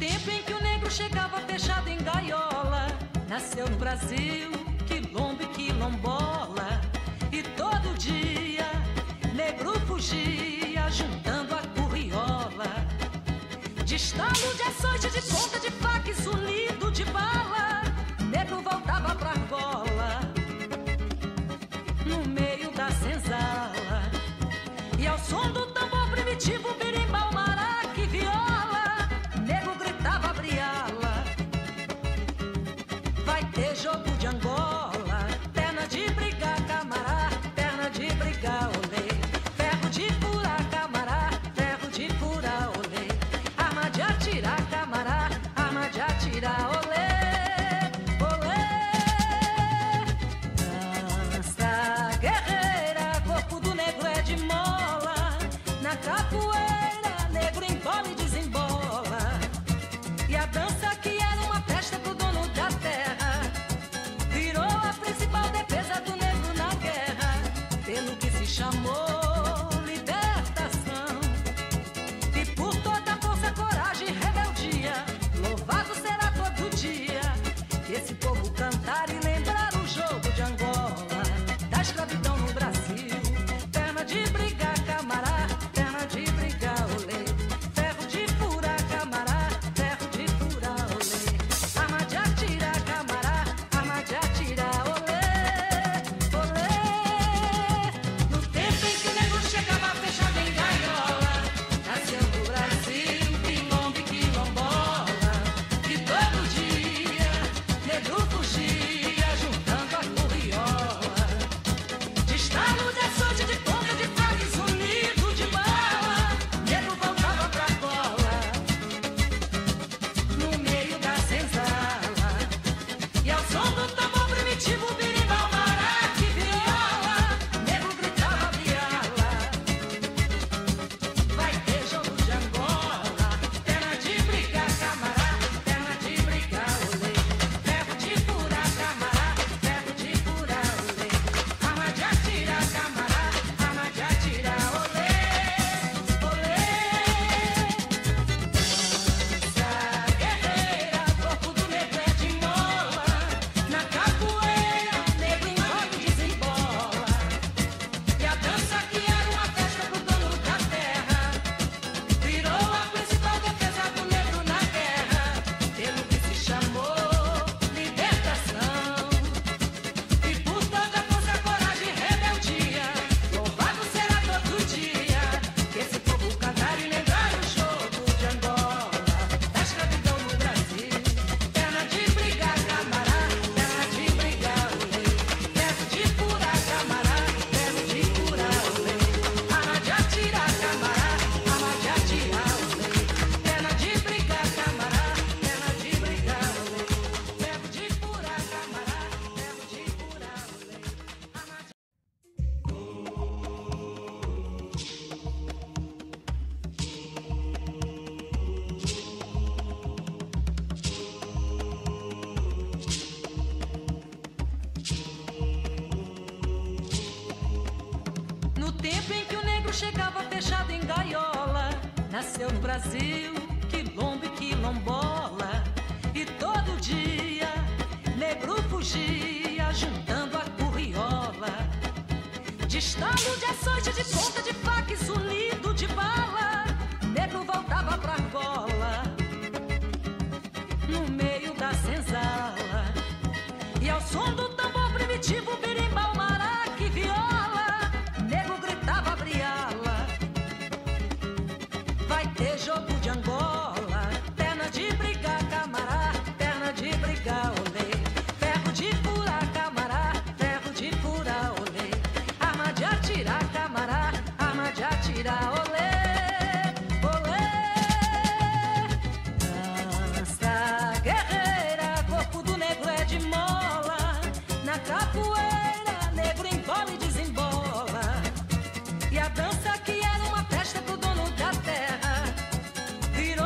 tempo em que o negro chegava fechado em gaiola, nasceu no Brasil quilombo e quilombola. E todo dia negro fugia juntando a curriola. De estalo, de açoite, de ponta, de faca e zunido de bala, negro voltava pra Angola no meio da senzala. E ao som do tambor primitivo, berimbau, maraca e viola, nego gritava briala. Vai ter jogo de Angola, perna de briga, camará, perna de briga, olê. Ferro de furar, camará, ferro de furar, olê. Arma de atirar, camará, arma de atirar, olê. Capoeira, negro embola e desembola. E a dança que era uma festa pro dono da terra virou a principal defesa do negro na guerra, pelo que se chamou libertação. E por toda a força, coragem e rebeldia, louvado será todo dia esse povo cantar e lembrar o jogo de Angola, da escravidão no Brasil. Perna de brigar, camará, de brigar, olê. Ferro de furar, camará, ferro de furar, olê. Arma de atirar, camará, arma de atirar, olê, olê. No tempo em que o negro chegava fechado em gaiola, nasceu no Brasil quilombo e quilombola. E todo dia negro fugia juntando a curriola. De estalo, de açoite, de ponta, de faca e zunido de bala, no meio da senzala. E ao som do tambor primitivo, berimbau, maraca e viola, nego gritava briala. Vai ter jogo de Angola, perna de brigar, camará, perna de brigar, olê. Ferro de furar, camará, ferro de furar, olê. Arma de atirar, camará, arma de atirar, olê, olê. Guerreira, corpo do negro é de mola. Na capoeira, negro envolve e desembola. E a dança que era uma festa pro dono da terra virou a principal defesa do negro na guerra, pelo que se chamou libertação. E por toda a força, coragem e rebeldia, louvado será todo dia esse povo cantar e lembrar o jogo de Angola, da escravidão no Brasil. Perna de brigar, camará, perna de brigar, olê. Ferro de furar, camará, ferro de furar, olê. Arma de atirar, camará, arma de atirar, olê. Perna de brigar, camará, perna de brigar, olê. Ferro de furar, camará, ferro de furar, olê. Arma de... No tempo em que o negro chegava fechado em gaiola, nasceu no Brasil quilombo e quilombola. E todo dia negro fugia juntando a curriola. De estalo, de açoite, de ponta, de faca e zunido de bala, negro voltava pra Angola no meio da senzala. E ao som do tambor primitivo, berimbau, maraca e viola, nego gritava briala. Vai ter jogo de Angola, perna de brigar, camará, perna de brigar, olê. Ferro de furar, camará, ferro de furar, olê. Arma de atirar, camará, arma de atirar, olê, olê. Dança guerreira, corpo do negro é de mola. Na capoeira, negro embola e desembola. E a dança que era uma festa pro dono da terra virou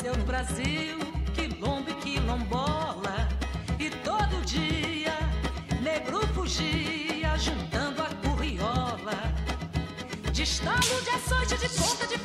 Nasceu no Brasil, quilombo e quilombola, e todo dia negro fugia juntando a curriola. De estalo, de açoite, de ponta, de